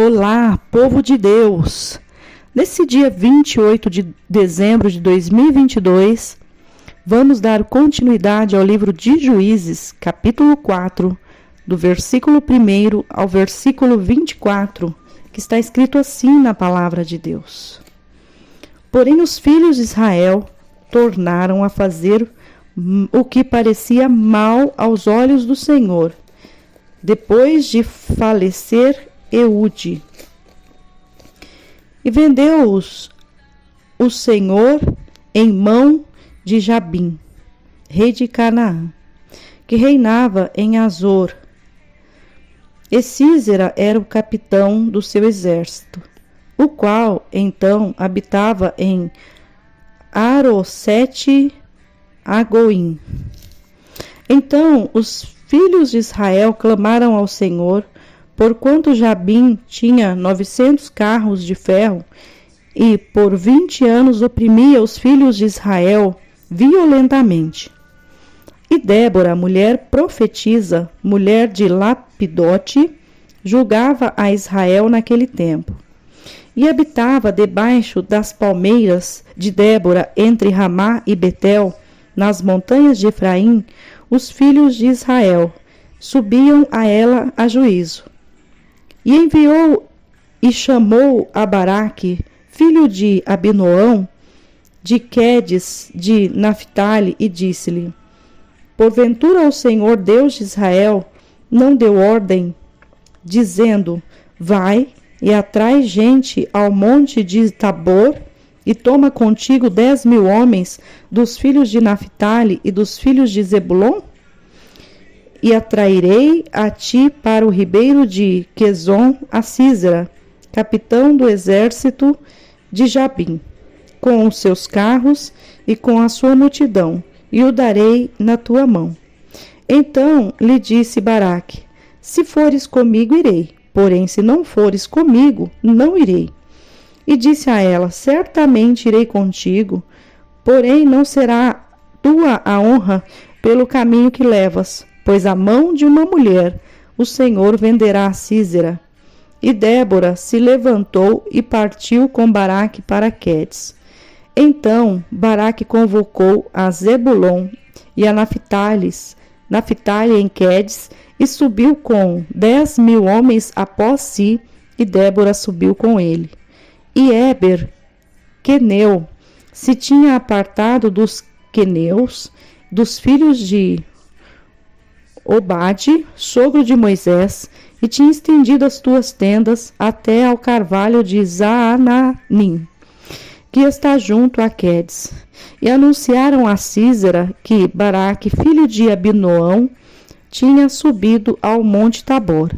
Olá, povo de Deus! Nesse dia 28 de dezembro de 2022, vamos dar continuidade ao livro de Juízes, capítulo 4, do versículo 1 ao versículo 24, que está escrito assim na palavra de Deus. Porém, os filhos de Israel tornaram a fazer o que parecia mal aos olhos do Senhor, depois de falecer Eude. E vendeu-os o Senhor em mão de Jabim, rei de Canaã, que reinava em Azor. E Sísera era o capitão do seu exército, o qual então habitava em Arosete-Agoim. Então os filhos de Israel clamaram ao Senhor, porquanto Jabim tinha 900 carros de ferro, e por 20 anos oprimia os filhos de Israel violentamente. E Débora, mulher profetisa, mulher de Lapidote, julgava a Israel naquele tempo. E habitava debaixo das palmeiras de Débora, entre Ramá e Betel, nas montanhas de Efraim, os filhos de Israel subiam a ela a juízo. E enviou e chamou a Baraque, filho de Abinoão, de Quedes, de Naphtali, e disse-lhe: Porventura o Senhor Deus de Israel não deu ordem, dizendo: Vai e atrai gente ao monte de Tabor, e toma contigo 10.000 homens dos filhos de Naphtali e dos filhos de Zebulon? E atrairei a ti para o ribeiro de Quezon a Sísera, capitão do exército de Jabim, com os seus carros e com a sua multidão, e o darei na tua mão. Então lhe disse Baraque: Se fores comigo, irei, porém se não fores comigo, não irei. E disse a ela: Certamente irei contigo, porém não será tua a honra pelo caminho que levas, pois a mão de uma mulher o Senhor venderá a Sísera. E Débora se levantou e partiu com Baraque para Quedes. Então Baraque convocou a Zebulon e a Naphtali em Quedes, e subiu com 10.000 homens após si, e Débora subiu com ele. E Éber, queneu, se tinha apartado dos queneus, dos filhos de Obade, sogro de Moisés, e tinha estendido as tuas tendas até ao carvalho de Zaananim, que está junto a Quedes. E anunciaram a Sísera que Baraque, filho de Abinoão, tinha subido ao monte Tabor.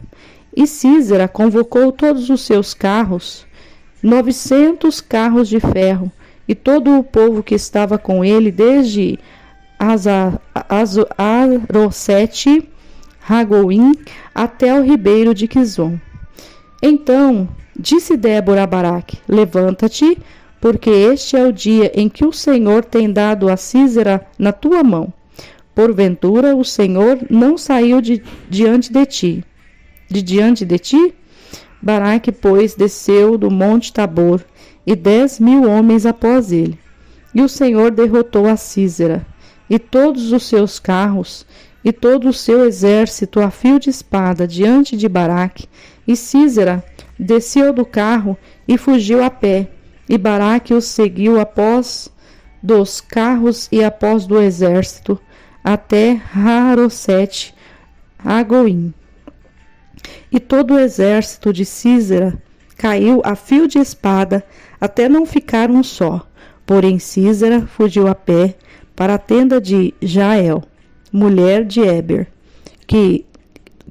E Sísera convocou todos os seus carros, 900 carros de ferro, e todo o povo que estava com ele, desde Arosete-Agoim até o ribeiro de Quizon. Então disse Débora a Baraque: Levanta-te, porque este é o dia em que o Senhor tem dado a Sísera na tua mão. Porventura o Senhor não saiu de diante de ti? Baraque, pois, desceu do monte Tabor, e 10.000 homens após ele. E o Senhor derrotou a Sísera, e todos os seus carros, e todo o seu exército a fio de espada diante de Baraque. E Sísera desceu do carro e fugiu a pé, e Baraque os seguiu após dos carros e após do exército, até Arosete-Agoim. E todo o exército de Sísera caiu a fio de espada, até não ficar um só. Porém Sísera fugiu a pé para a tenda de Jael, mulher de Éber, que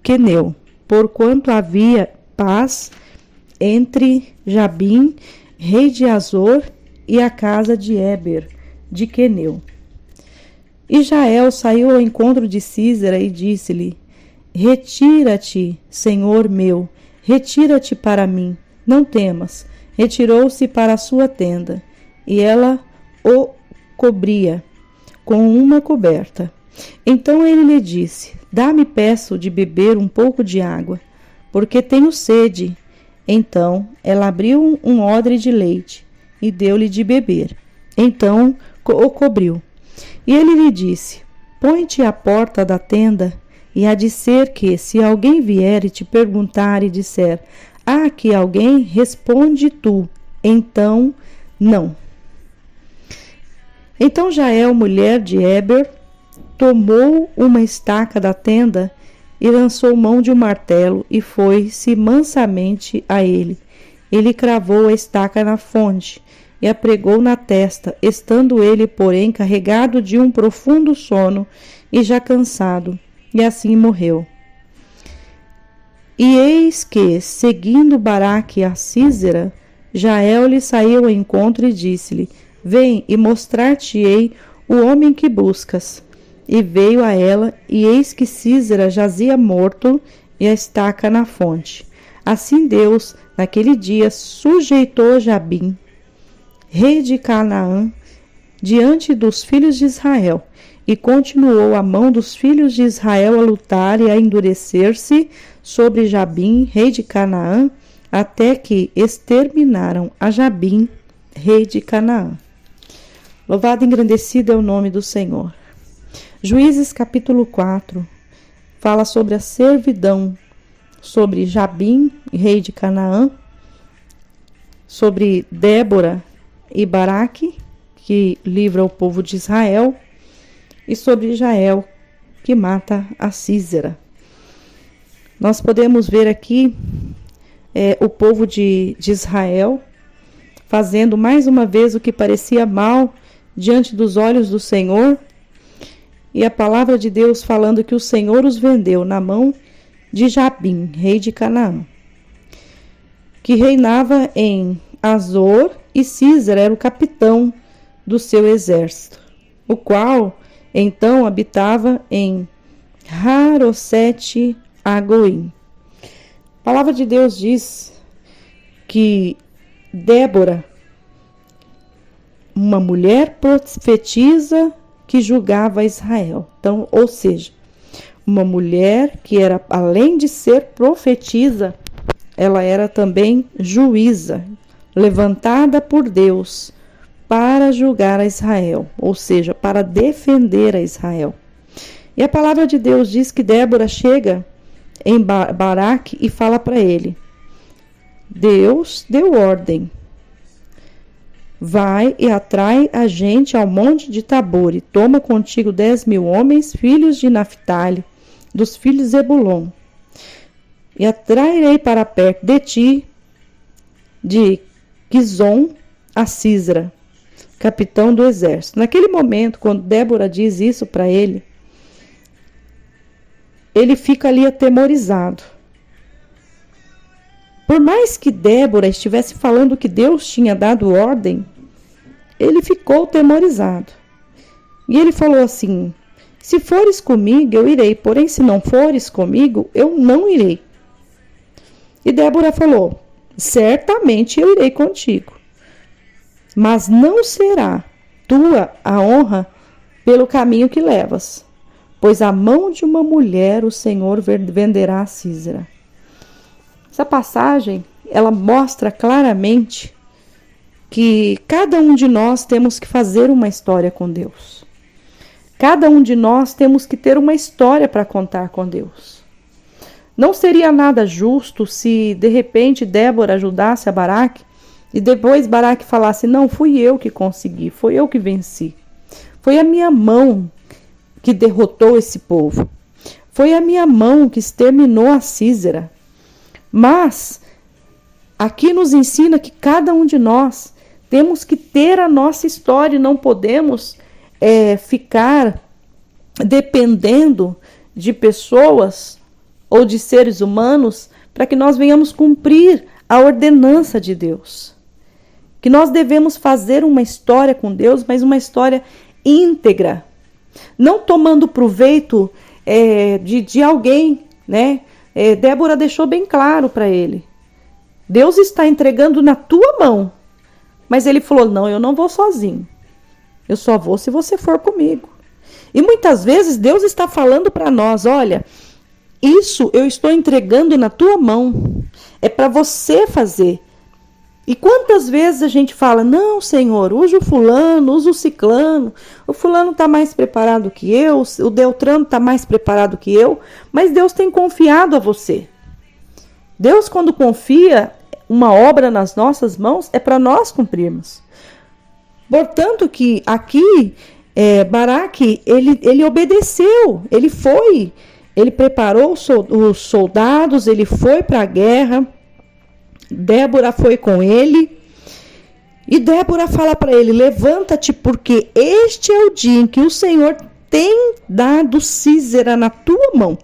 queneu, porquanto havia paz entre Jabim, rei de Azor, e a casa de Éber, de Queneu. E Jael saiu ao encontro de Sísera e disse-lhe: Retira-te, Senhor meu, retira-te para mim, não temas. Retirou-se para a sua tenda, e ela o cobria com uma coberta. Então ele lhe disse: Dá-me, peço, de beber um pouco de água, porque tenho sede. Então ela abriu um odre de leite e deu-lhe de beber. Então o cobriu. E ele lhe disse: põe-te à porta da tenda, e há de ser que, se alguém vier e te perguntar e disser: há aqui alguém? Responde tu: então não. Então Jael, mulher de Heber, tomou uma estaca da tenda e lançou mão de um martelo e foi-se mansamente a ele. Ele cravou a estaca na fonte e a pregou na testa, estando ele, porém, carregado de um profundo sono e já cansado, e assim morreu. E eis que, seguindo Baraque a Sísera, Jael lhe saiu ao encontro e disse-lhe: vem e mostrar-te-ei o homem que buscas. E veio a ela, e eis que Sísera jazia morto e a estaca na fonte. Assim Deus, naquele dia, sujeitou Jabim, rei de Canaã, diante dos filhos de Israel, e continuou a mão dos filhos de Israel a lutar e a endurecer-se sobre Jabim, rei de Canaã, até que exterminaram a Jabim, rei de Canaã. Louvado e engrandecido é o nome do Senhor. Juízes capítulo 4 fala sobre a servidão, sobre Jabim, rei de Canaã, sobre Débora e Baraque, que livra o povo de Israel, e sobre Jael, que mata a Sísera. Nós podemos ver aqui o povo de Israel fazendo mais uma vez o que parecia mal diante dos olhos do Senhor, e a palavra de Deus falando que o Senhor os vendeu na mão de Jabim, rei de Canaã, que reinava em Azor, e Sísera era o capitão do seu exército, o qual então habitava em Harosete Agoim. A palavra de Deus diz que Débora, uma mulher profetisa que julgava Israel. Então, ou seja, uma mulher que era, além de ser profetisa, ela era também juíza, levantada por Deus para julgar a Israel, ou seja, para defender a Israel. E a palavra de Deus diz que Débora chega em Baraque e fala para ele: Deus deu ordem, vai e atrai a gente ao monte de Tabor, e toma contigo 10.000 homens, filhos de Naphtali, dos filhos de Zebulon, e atrairei para perto de ti, de Gizom, a Sísera, capitão do exército. Naquele momento, quando Débora diz isso para ele, ele fica ali atemorizado. Por mais que Débora estivesse falando que Deus tinha dado ordem, ele ficou atemorizado. E ele falou assim: se fores comigo, eu irei, porém se não fores comigo, eu não irei. E Débora falou: certamente eu irei contigo, mas não será tua a honra pelo caminho que levas, pois a mão de uma mulher o Senhor venderá a Sísera. Essa passagem, ela mostra claramente que cada um de nós temos que fazer uma história com Deus. Cada um de nós temos que ter uma história para contar com Deus. Não seria nada justo se, de repente, Débora ajudasse a Baraque e depois Baraque falasse: não, fui eu que consegui, foi eu que venci. Foi a minha mão que derrotou esse povo. Foi a minha mão que exterminou a Sísera. Mas aqui nos ensina que cada um de nós temos que ter a nossa história e não podemos ficar dependendo de pessoas ou de seres humanos para que nós venhamos cumprir a ordenança de Deus. Que nós devemos fazer uma história com Deus, mas uma história íntegra, não tomando proveito de alguém, né? Débora deixou bem claro para ele: Deus está entregando na tua mão. Mas ele falou: não, eu não vou sozinho. Eu só vou se você for comigo. E muitas vezes Deus está falando para nós: olha, Isso eu estou entregando na tua mão. É para você fazer. E quantas vezes a gente fala, não, Senhor, usa o fulano, usa o ciclano, o fulano está mais preparado que eu, o Deltrano está mais preparado que eu, mas Deus tem confiado a você. Deus, quando confia uma obra nas nossas mãos, é para nós cumprirmos. Portanto, que aqui, Baraque, ele obedeceu, ele preparou os soldados, ele foi para a guerra. Débora foi com ele e Débora fala para ele, levanta-te porque este é o dia em que o Senhor tem dado Sísera na tua mão.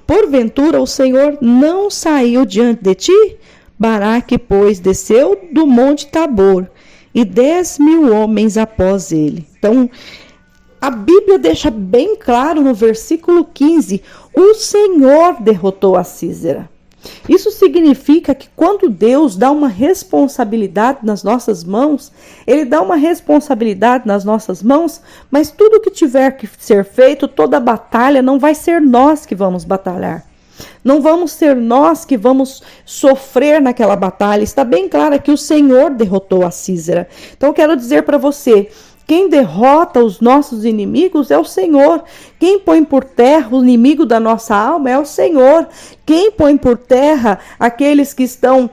Porventura o Senhor não saiu diante de ti? Baraque, pois, desceu do monte Tabor e 10.000 homens após ele. Então, a Bíblia deixa bem claro no versículo 15, o Senhor derrotou a Sísera. Isso significa que quando Deus dá uma responsabilidade nas nossas mãos, Ele dá uma responsabilidade nas nossas mãos, mas tudo que tiver que ser feito, toda a batalha, não vai ser nós que vamos batalhar. Não vamos ser nós que vamos sofrer naquela batalha. Está bem claro que o Senhor derrotou a Sísera. Então eu quero dizer para você, quem derrota os nossos inimigos é o Senhor. Quem põe por terra o inimigo da nossa alma é o Senhor. Quem põe por terra aqueles que estão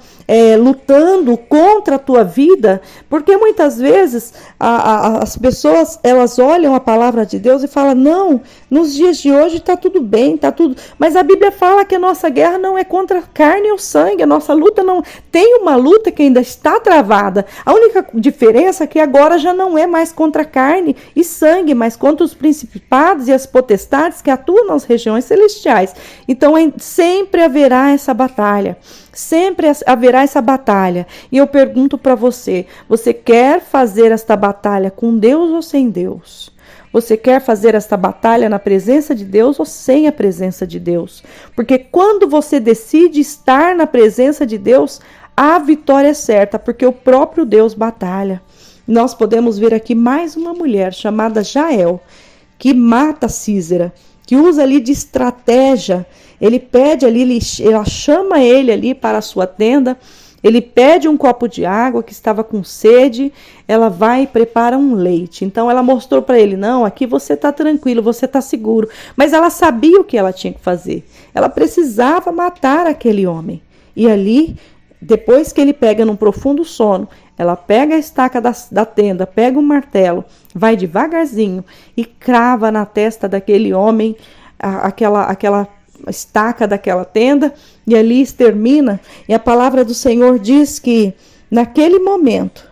lutando contra a tua vida, porque muitas vezes as pessoas, elas olham a palavra de Deus e falam, não, nos dias de hoje está tudo bem, está tudo... Mas a Bíblia fala que a nossa guerra não é contra a carne ou sangue, a nossa luta não... Tem uma luta que ainda está travada. A única diferença é que agora já não é mais contra carne e sangue, mas contra os principados e as potestades que atuam nas regiões celestiais. Então, sempre haverá essa batalha. Sempre haverá essa batalha. E eu pergunto para você, você quer fazer esta batalha com Deus ou sem Deus? Você quer fazer esta batalha na presença de Deus ou sem a presença de Deus? Porque quando você decide estar na presença de Deus, a vitória é certa, porque o próprio Deus batalha. Nós podemos ver aqui mais uma mulher chamada Jael, que mata Sísera, que usa ali de estratégia. Ele pede ali, ela chama ele ali para a sua tenda, ele pede um copo de água, que estava com sede, ela vai e prepara um leite. Então ela mostrou para ele, não, aqui você está tranquilo, você está seguro. Mas ela sabia o que ela tinha que fazer. Ela precisava matar aquele homem. E ali, depois que ele pega num profundo sono, ela pega a estaca da tenda, pega um martelo, vai devagarzinho e crava na testa daquele homem aquela estaca daquela tenda, e ali extermina. E a palavra do Senhor diz que naquele momento,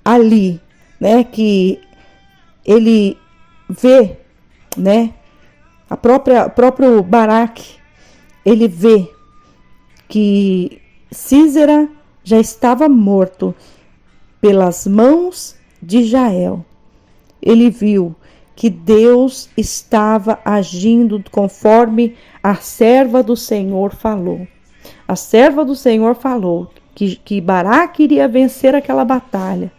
ali, né, que ele vê, né, próprio Baraque, ele vê que Sísera já estava morto pelas mãos de Jael. Ele viu que Deus estava agindo conforme a serva do Senhor falou. A serva do Senhor falou que Baraque iria vencer aquela batalha.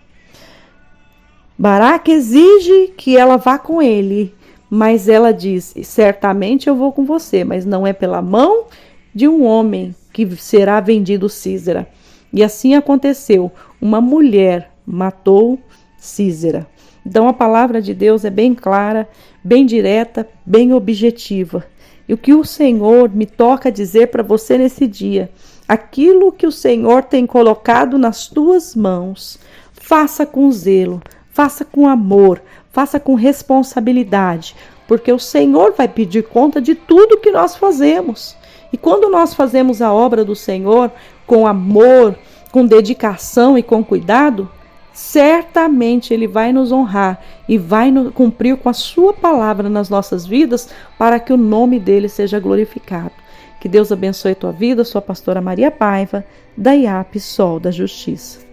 Baraque exige que ela vá com ele, mas ela diz, certamente eu vou com você, mas não é pela mão de um homem que será vendido Sísera. E assim aconteceu, uma mulher matou Sísera. Então a palavra de Deus é bem clara, bem direta, bem objetiva. E o que o Senhor me toca dizer para você nesse dia, aquilo que o Senhor tem colocado nas tuas mãos, faça com zelo, faça com amor, faça com responsabilidade, porque o Senhor vai pedir conta de tudo que nós fazemos. E quando nós fazemos a obra do Senhor com amor, com dedicação e com cuidado, certamente Ele vai nos honrar e vai cumprir com a sua palavra nas nossas vidas para que o nome dEle seja glorificado. Que Deus abençoe a tua vida, sua pastora Maria Paiva, da IAP Sol da Justiça.